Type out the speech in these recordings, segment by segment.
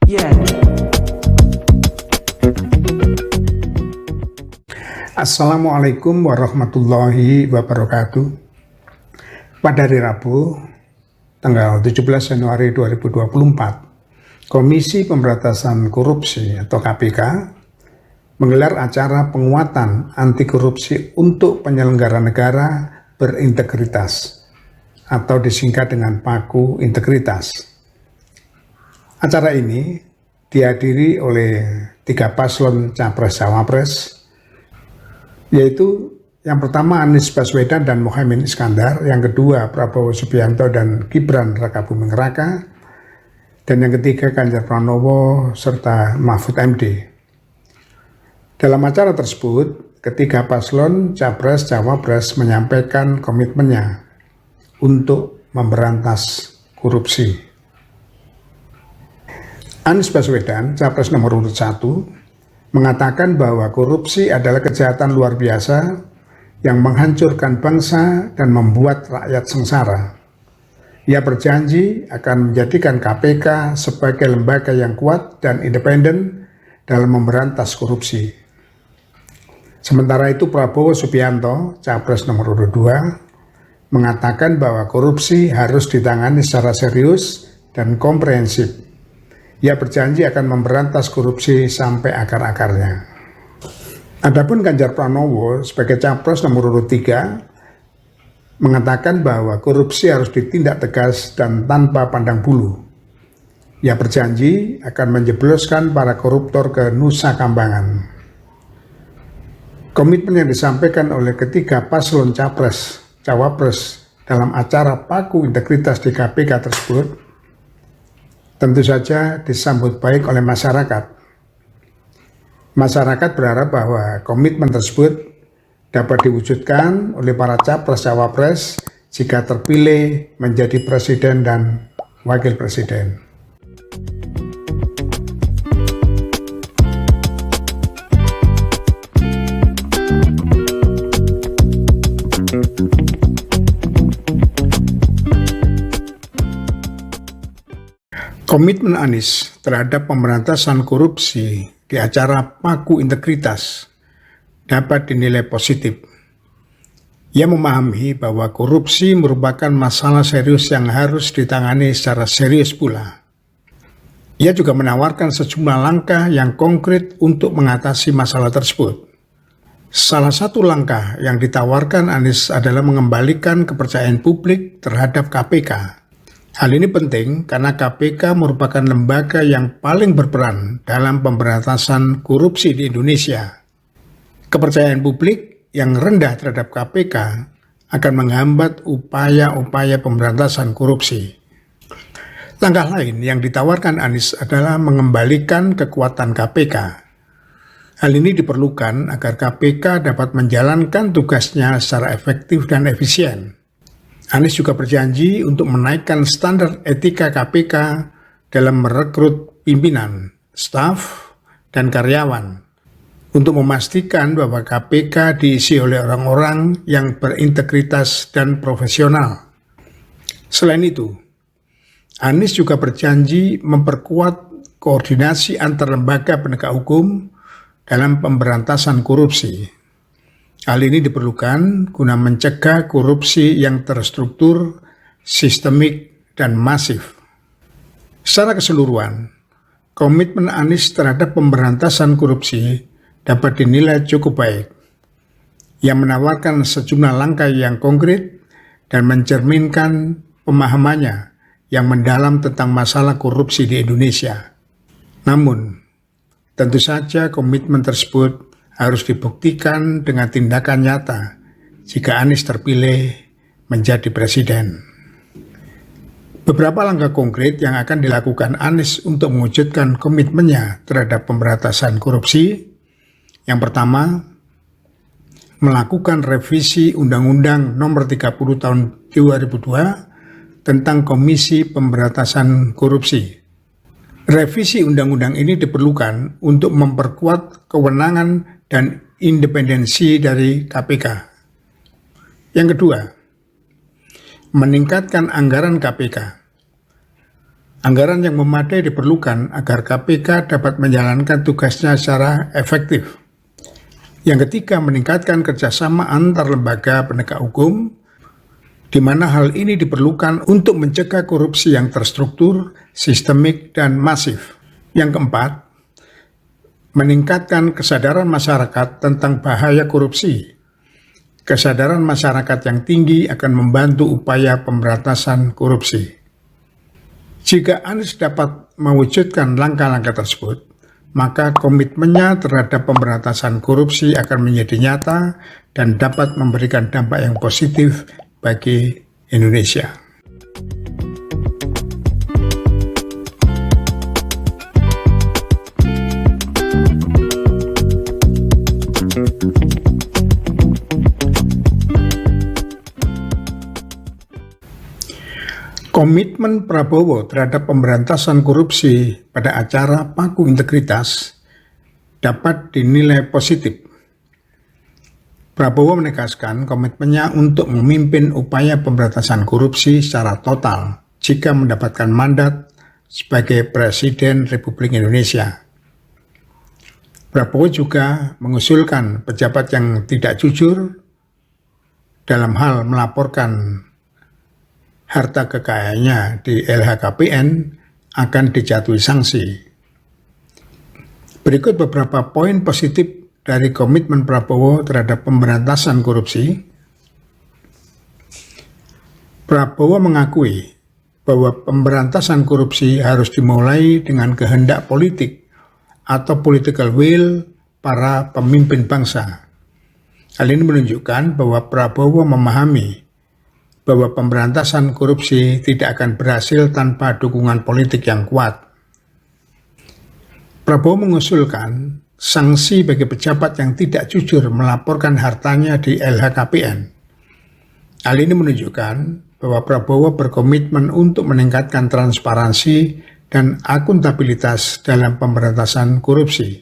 Yeah. Assalamualaikum warahmatullahi wabarakatuh. Pada hari Rabu, tanggal 17 Januari 2024, Komisi Pemberantasan Korupsi atau KPK menggelar acara penguatan anti korupsi untuk penyelenggara negara berintegritas atau disingkat dengan PAKU Integritas. Acara ini dihadiri oleh 3 paslon Capres-Cawapres, yaitu yang pertama Anies Baswedan dan Muhaimin Iskandar, yang kedua Prabowo Subianto dan Gibran Rakabuming Raka, dan yang ketiga Ganjar Pranowo serta Mahfud MD. Dalam acara tersebut, ketiga paslon Capres-Cawapres menyampaikan komitmennya untuk memberantas korupsi. Anies Baswedan, Capres nomor urut 1, mengatakan bahwa korupsi adalah kejahatan luar biasa yang menghancurkan bangsa dan membuat rakyat sengsara. Ia berjanji akan menjadikan KPK sebagai lembaga yang kuat dan independen dalam memberantas korupsi. Sementara itu Prabowo Subianto, Capres nomor urut 2, mengatakan bahwa korupsi harus ditangani secara serius dan komprehensif. Ia berjanji akan memberantas korupsi sampai akar-akarnya. Adapun Ganjar Pranowo sebagai Capres nomor urut 3 mengatakan bahwa korupsi harus ditindak tegas dan tanpa pandang bulu. Ia berjanji akan menjebloskan para koruptor ke Nusa Kambangan. Komitmen yang disampaikan oleh ketiga paslon Capres-Cawapres dalam acara PAKU Integritas di KPK tersebut tentu saja disambut baik oleh masyarakat. Masyarakat berharap bahwa komitmen tersebut dapat diwujudkan oleh para Capres-Cawapres jika terpilih menjadi presiden dan wakil presiden. Komitmen Anies terhadap pemberantasan korupsi di acara PAKU Integritas dapat dinilai positif. Ia memahami bahwa korupsi merupakan masalah serius yang harus ditangani secara serius pula. Ia juga menawarkan sejumlah langkah yang konkret untuk mengatasi masalah tersebut. Salah satu langkah yang ditawarkan Anies adalah mengembalikan kepercayaan publik terhadap KPK. Hal ini penting karena KPK merupakan lembaga yang paling berperan dalam pemberantasan korupsi di Indonesia. Kepercayaan publik yang rendah terhadap KPK akan menghambat upaya-upaya pemberantasan korupsi. Langkah lain yang ditawarkan Anies adalah mengembalikan kekuatan KPK. Hal ini diperlukan agar KPK dapat menjalankan tugasnya secara efektif dan efisien. Anies juga berjanji untuk menaikkan standar etika KPK dalam merekrut pimpinan, staf, dan karyawan untuk memastikan bahwa KPK diisi oleh orang-orang yang berintegritas dan profesional. Selain itu, Anies juga berjanji memperkuat koordinasi antar lembaga penegak hukum dalam pemberantasan korupsi. Hal ini diperlukan guna mencegah korupsi yang terstruktur, sistemik, dan masif. Secara keseluruhan, komitmen Anies terhadap pemberantasan korupsi dapat dinilai cukup baik. Ia menawarkan sejumlah langkah yang konkret dan mencerminkan pemahamannya yang mendalam tentang masalah korupsi di Indonesia. Namun, tentu saja komitmen tersebut harus dibuktikan dengan tindakan nyata jika Anies terpilih menjadi presiden. Beberapa langkah konkret yang akan dilakukan Anies untuk mewujudkan komitmennya terhadap pemberantasan korupsi. Yang pertama, melakukan revisi Undang-Undang Nomor 30 Tahun 2002 tentang Komisi Pemberantasan Korupsi. Revisi undang-undang ini diperlukan untuk memperkuat kewenangan dan independensi dari KPK. Yang kedua, meningkatkan anggaran KPK. Anggaran yang memadai diperlukan agar KPK dapat menjalankan tugasnya secara efektif. Yang ketiga, meningkatkan kerjasama antar lembaga penegak hukum, di mana hal ini diperlukan untuk mencegah korupsi yang terstruktur, sistemik, dan masif. Yang keempat, meningkatkan kesadaran masyarakat tentang bahaya korupsi. Kesadaran masyarakat yang tinggi akan membantu upaya pemberantasan korupsi. Jika Anies dapat mewujudkan langkah-langkah tersebut, maka komitmennya terhadap pemberantasan korupsi akan menjadi nyata dan dapat memberikan dampak yang positif bagi Indonesia. Komitmen Prabowo terhadap pemberantasan korupsi pada acara Paku Integritas dapat dinilai positif. Prabowo menegaskan komitmennya untuk memimpin upaya pemberantasan korupsi secara total jika mendapatkan mandat sebagai Presiden Republik Indonesia. Prabowo juga mengusulkan pejabat yang tidak jujur dalam hal melaporkan harta kekayaannya di LHKPN akan dijatuhi sanksi. Berikut beberapa poin positif dari komitmen Prabowo terhadap pemberantasan korupsi. Prabowo mengakui bahwa pemberantasan korupsi harus dimulai dengan kehendak politik atau political will para pemimpin bangsa. Hal ini menunjukkan bahwa Prabowo memahami bahwa pemberantasan korupsi tidak akan berhasil tanpa dukungan politik yang kuat. Prabowo mengusulkan sanksi bagi pejabat yang tidak jujur melaporkan hartanya di LHKPN. Hal ini menunjukkan bahwa Prabowo berkomitmen untuk meningkatkan transparansi dan akuntabilitas dalam pemberantasan korupsi.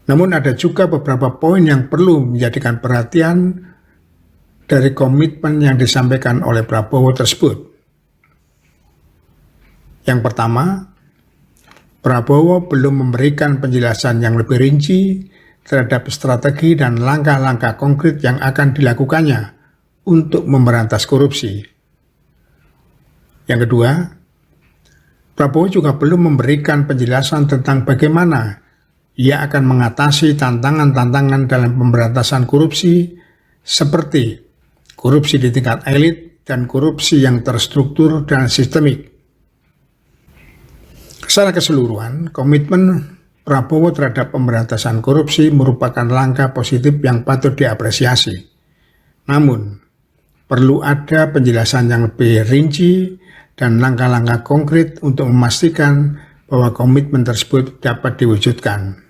Namun ada juga beberapa poin yang perlu menjadikan perhatian dari komitmen yang disampaikan oleh Prabowo tersebut. Yang pertama, Prabowo belum memberikan penjelasan yang lebih rinci terhadap strategi dan langkah-langkah konkret yang akan dilakukannya untuk memberantas korupsi. Yang kedua, Prabowo juga belum memberikan penjelasan tentang bagaimana ia akan mengatasi tantangan-tantangan dalam pemberantasan korupsi seperti korupsi di tingkat elit dan korupsi yang terstruktur dan sistemik. Secara keseluruhan, komitmen Prabowo terhadap pemberantasan korupsi merupakan langkah positif yang patut diapresiasi. Namun, perlu ada penjelasan yang lebih rinci dan langkah-langkah konkret untuk memastikan bahwa komitmen tersebut dapat diwujudkan.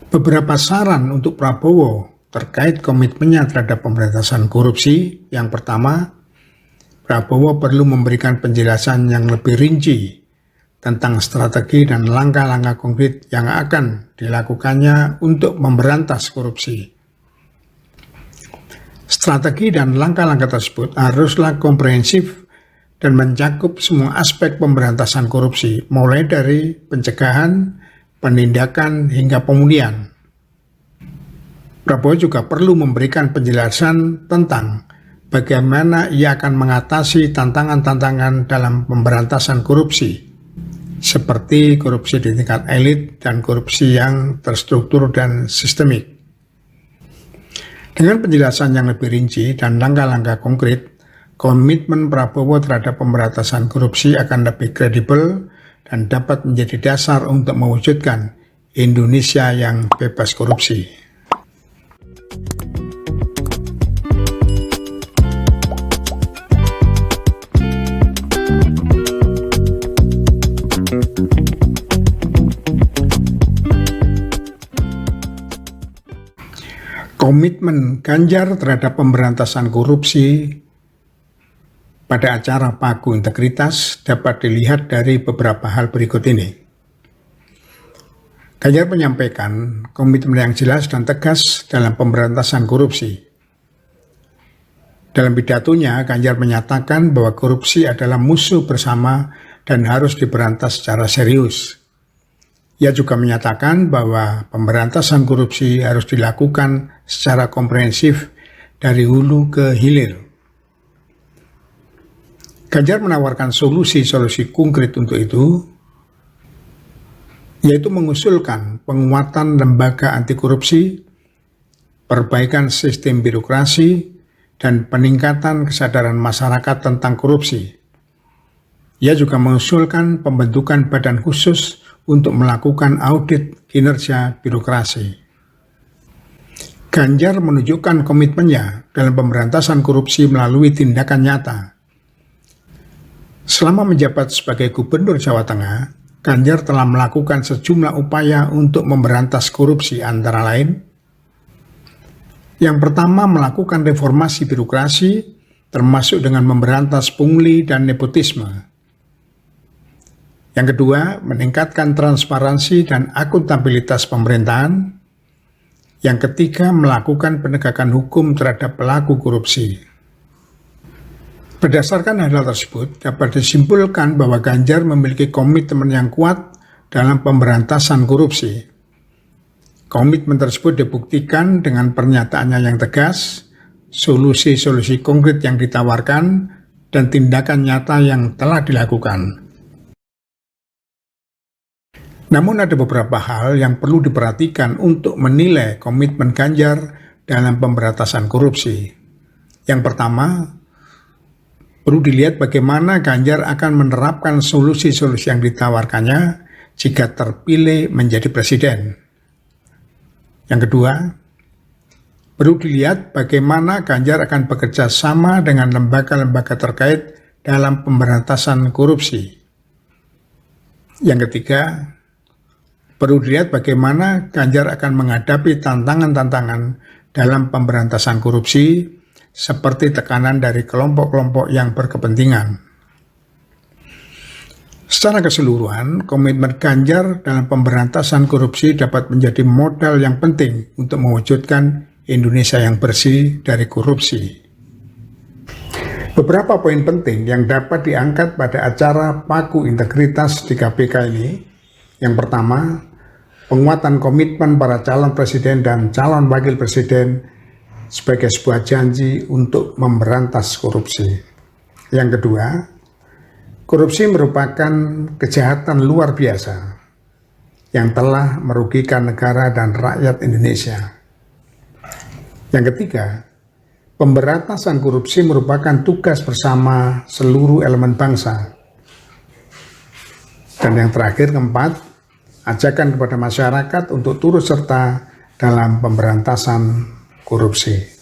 Beberapa saran untuk Prabowo terkait komitmennya terhadap pemberantasan korupsi. Yang pertama, Prabowo perlu memberikan penjelasan yang lebih rinci tentang strategi dan langkah-langkah konkret yang akan dilakukannya untuk memberantas korupsi. Strategi dan langkah-langkah tersebut haruslah komprehensif dan mencakup semua aspek pemberantasan korupsi, mulai dari pencegahan, penindakan, hingga pemulihan. Prabowo juga perlu memberikan penjelasan tentang bagaimana ia akan mengatasi tantangan-tantangan dalam pemberantasan korupsi, seperti korupsi di tingkat elit dan korupsi yang terstruktur dan sistemik. Dengan penjelasan yang lebih rinci dan langkah-langkah konkret, komitmen Prabowo terhadap pemberantasan korupsi akan lebih kredibel dan dapat menjadi dasar untuk mewujudkan Indonesia yang bebas korupsi. Komitmen Ganjar terhadap pemberantasan korupsi pada acara Paku Integritas dapat dilihat dari beberapa hal berikut ini. Ganjar menyampaikan komitmen yang jelas dan tegas dalam pemberantasan korupsi. Dalam pidatonya, Ganjar menyatakan bahwa korupsi adalah musuh bersama dan harus diberantas secara serius. Ia juga menyatakan bahwa pemberantasan korupsi harus dilakukan secara komprehensif dari hulu ke hilir. Ganjar menawarkan solusi-solusi konkret untuk itu, yaitu mengusulkan penguatan lembaga anti korupsi, perbaikan sistem birokrasi, dan peningkatan kesadaran masyarakat tentang korupsi. Ia juga mengusulkan pembentukan badan khusus untuk melakukan audit kinerja birokrasi. Ganjar menunjukkan komitmennya dalam pemberantasan korupsi melalui tindakan nyata. Selama menjabat sebagai Gubernur Jawa Tengah, Ganjar telah melakukan sejumlah upaya untuk memberantas korupsi, antara lain: yang pertama, melakukan reformasi birokrasi, termasuk dengan memberantas pungli dan nepotisme. Yang kedua, meningkatkan transparansi dan akuntabilitas pemerintahan. Yang ketiga, melakukan penegakan hukum terhadap pelaku korupsi. Berdasarkan hal tersebut, dapat disimpulkan bahwa Ganjar memiliki komitmen yang kuat dalam pemberantasan korupsi. Komitmen tersebut dibuktikan dengan pernyataannya yang tegas, solusi-solusi konkret yang ditawarkan, dan tindakan nyata yang telah dilakukan. Namun ada beberapa hal yang perlu diperhatikan untuk menilai komitmen Ganjar dalam pemberantasan korupsi. Yang pertama, perlu dilihat bagaimana Ganjar akan menerapkan solusi-solusi yang ditawarkannya jika terpilih menjadi presiden. Yang kedua, perlu dilihat bagaimana Ganjar akan bekerja sama dengan lembaga-lembaga terkait dalam pemberantasan korupsi. Yang ketiga, perlu dilihat bagaimana Ganjar akan menghadapi tantangan-tantangan dalam pemberantasan korupsi, seperti tekanan dari kelompok-kelompok yang berkepentingan. Secara keseluruhan, komitmen Ganjar dalam pemberantasan korupsi dapat menjadi modal yang penting untuk mewujudkan Indonesia yang bersih dari korupsi. Beberapa poin penting yang dapat diangkat pada acara Paku Integritas di KPK ini. Yang pertama, penguatan komitmen para calon presiden dan calon wakil presiden sebagai sebuah janji untuk memberantas korupsi. Yang kedua, korupsi merupakan kejahatan luar biasa yang telah merugikan negara dan rakyat Indonesia. Yang ketiga, pemberantasan korupsi merupakan tugas bersama seluruh elemen bangsa. Dan yang terakhir, keempat, ajakan kepada masyarakat untuk turut serta dalam pemberantasan korupsi.